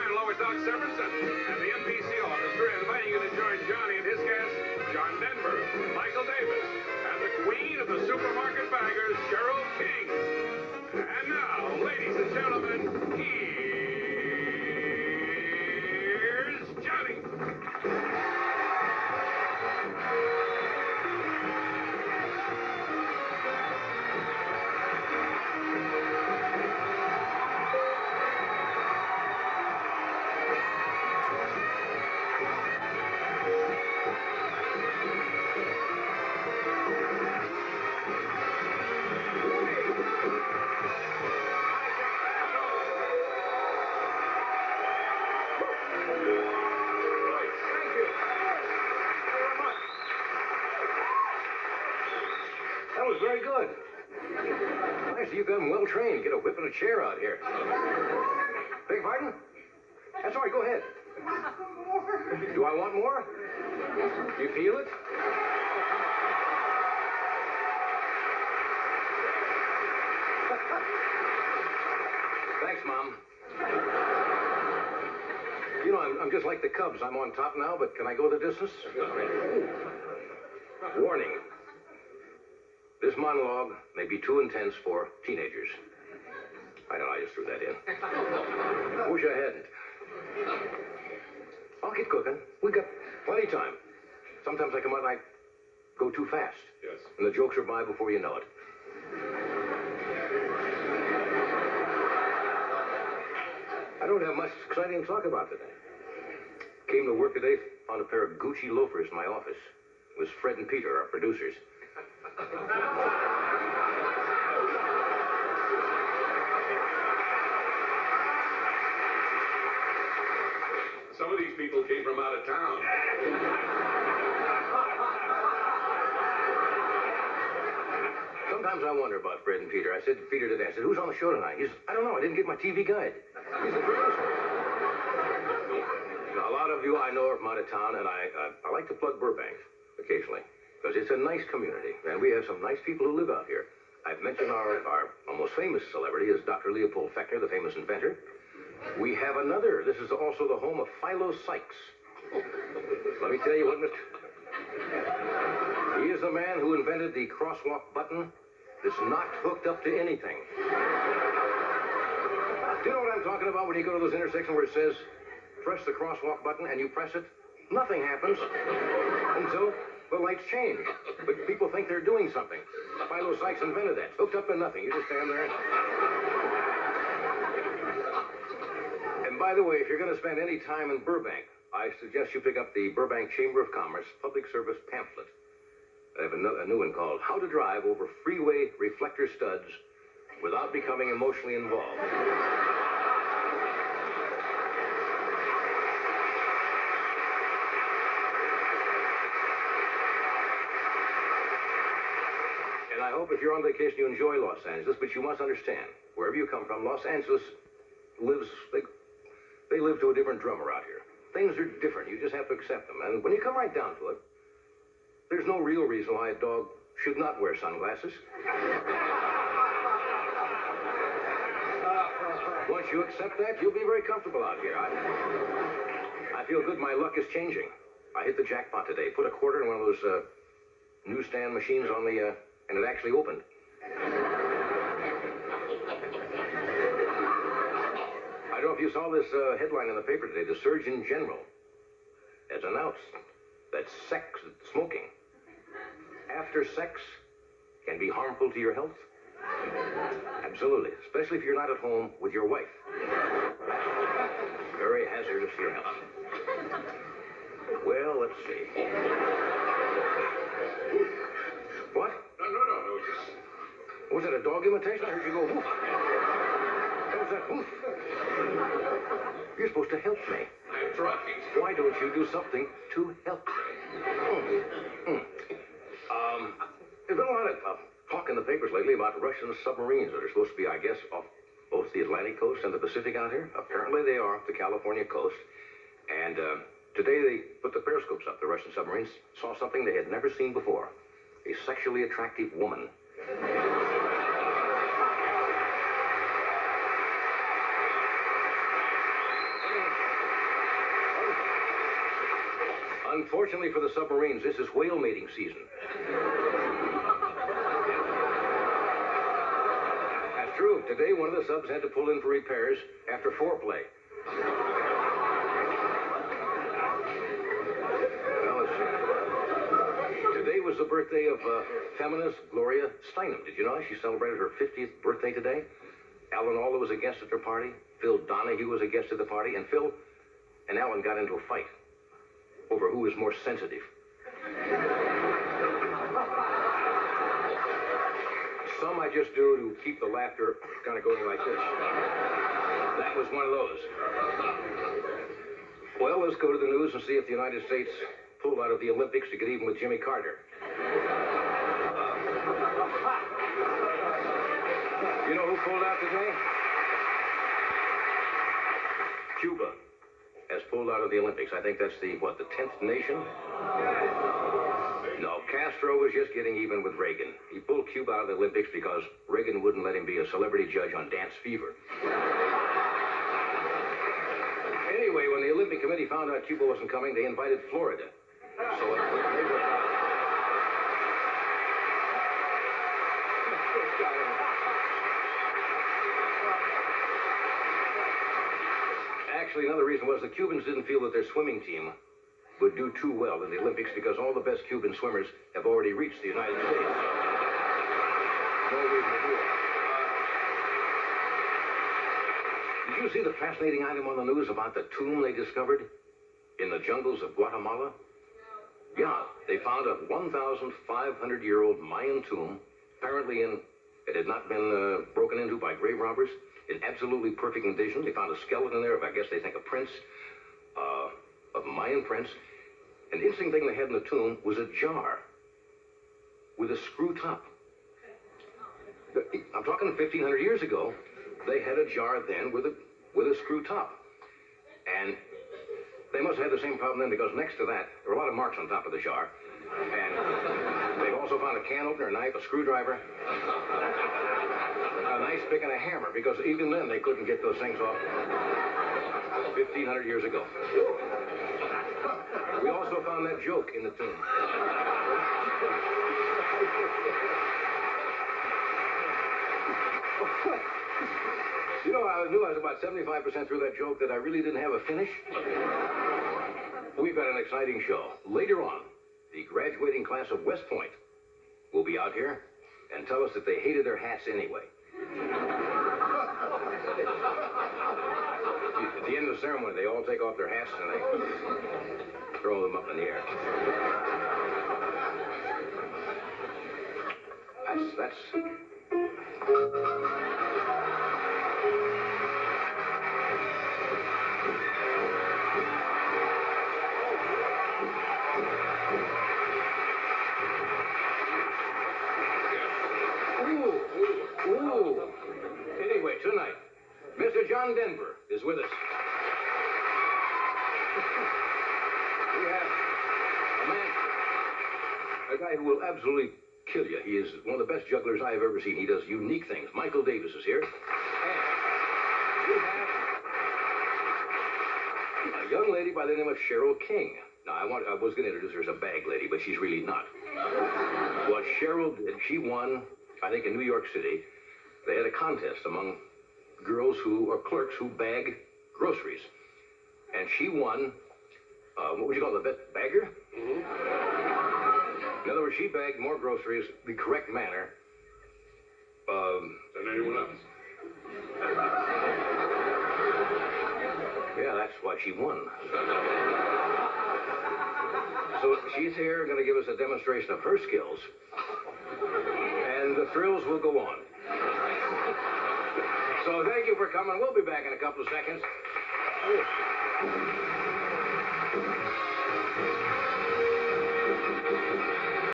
and Lower Doc Severson, and the MPC Orchestra inviting you to join Johnny and his guests, John Denver, Michael Davis, and the queen of the supermarket baggers, Cheryl King. And now, ladies and gentlemen, here's Johnny. That was very good. Nice, you've been well trained. Get a whip and a chair out here. Beg pardon? That's all right, go ahead. Do I want more? You feel it? Thanks, Mom. You know, I'm just like the Cubs. I'm on top now, but can I go the distance? Warning. This monologue may be too intense for teenagers. I know, I just threw that in. Wish I hadn't. I'll get cooking. We've got plenty of time. Sometimes I come out and I go too fast. Yes. And the jokes are by before you know it. I don't have much exciting to talk about today. Came to work today, found a pair of Gucci loafers in my office. It was Fred and Peter, our producers. Some of these people came from out of town. Sometimes I wonder about Fred and Peter. I said to Peter today, I said, who's on the show tonight? He said, I don't know, I didn't get my TV guide. He's the producer. Now, a lot of you I know are from out of town, and I like to plug Burbank occasionally, because it's a nice community, and we have some nice people who live out here. I've mentioned our most famous celebrity is Dr. Leopold Fechner, the famous inventor. We have another. This is also the home of Philo Sykes. Let me tell you what, Mr. He is the man who invented the crosswalk button that's not hooked up to anything. Do you know what I'm talking about when you go to those intersections where it says, press the crosswalk button, and you press it? Nothing happens until the lights change. But people think they're doing something. Philo Sykes invented that. Hooked up to nothing. You just stand there. And by the way, if you're going to spend any time in Burbank, I suggest you pick up the Burbank Chamber of Commerce public service pamphlet. I have a new one called How to Drive Over Freeway Reflector Studs Without Becoming Emotionally Involved. And I hope if you're on vacation you enjoy Los Angeles, but you must understand, wherever you come from, Los Angeles lives, they live to a different drummer out here. Things are different. You just have to accept them. And when you come right down to it, there's no real reason why a dog should not wear sunglasses. Once you accept that, you'll be very comfortable out here. I feel good. My luck is changing. I hit the jackpot today. Put a quarter in one of those newsstand machines on the, and it actually opened. I don't know if you saw this headline in the paper today. The Surgeon General has announced that smoking after sex can be harmful to your health. Absolutely, especially if you're not at home with your wife. Very hazardous to your health. Well, let's see. What? No. Just... Was it a dog imitation? I heard you go woof. What was that woof? You're supposed to help me. I'm trying. Why don't you do something to help me? There's been a lot of talk in the papers lately about Russian submarines that are supposed to be, I guess, off both the Atlantic coast and the Pacific out here. Apparently they are off the California coast. And today they put the periscopes up. The Russian submarines saw something they had never seen before. A sexually attractive woman. Unfortunately for the submarines, this is whale mating season. That's true. Today, one of the subs had to pull in for repairs after foreplay. Well, let's see. Today was the birthday of feminist Gloria Steinem. Did you know she celebrated her 50th birthday today? Alan Alda was a guest at her party. Phil Donahue was a guest at the party. And Phil and Alan got into a fight over who was more sensitive. Some I just do to keep the laughter kind of going like this. That was one of those. Well, let's go to the news and see if the United States pulled out of the Olympics to get even with Jimmy Carter. You know who pulled out today? Cuba has pulled out of the Olympics. I think that's the 10th nation? No, Castro was just getting even with Reagan. He pulled Cuba out of the Olympics because Reagan wouldn't let him be a celebrity judge on Dance Fever. Anyway, when the Olympic Committee found out Cuba wasn't coming, they invited Florida. So they were Actually, another reason was the Cubans didn't feel that their swimming team would do too well in the Olympics because all the best Cuban swimmers have already reached the United States. No reason to do it. Did you see the fascinating item on the news about the tomb they discovered in the jungles of Guatemala? Yeah, they found a 1,500-year-old Mayan tomb, apparently it had not been broken into by grave robbers, in absolutely perfect condition. They found a skeleton there of, I guess they think, a prince, of a Mayan prince. And the interesting thing they had in the tomb was a jar with a screw top. I'm talking 1,500 years ago. They had a jar then with a screw top. And they must have had the same problem then because next to that, there were a lot of marks on top of the jar. And they've also found a can opener, a knife, a screwdriver, a nice pick and a hammer, because even then they couldn't get those things off 1,500 years ago. We also found that joke in the tomb. You know, I knew I was about 75% through that joke that I really didn't have a finish. We've got an exciting show. Later on, the graduating class of West Point will be out here and tell us that they hated their hats anyway. At the end of the ceremony, they all take off their hats and they throw them up in the air. That's... Ooh. Anyway, tonight, Mr. John Denver is with us. We have a guy who will absolutely kill you. He is one of the best jugglers I have ever seen. He does unique things. Michael Davis is here. And we have a young lady by the name of Cheryl King. Now, I was going to introduce her as a bag lady, but she's really not. What Cheryl did, she won, I think, in New York City. They had a contest among girls or clerks who bag groceries. And she won, what would you call it, the best bagger? Mm-hmm. In other words, she bagged more groceries the correct manner than anyone else. Yeah, that's why she won. So she's here going to give us a demonstration of her skills. And the thrills will go on. So thank you for coming. We'll be back in a couple of seconds.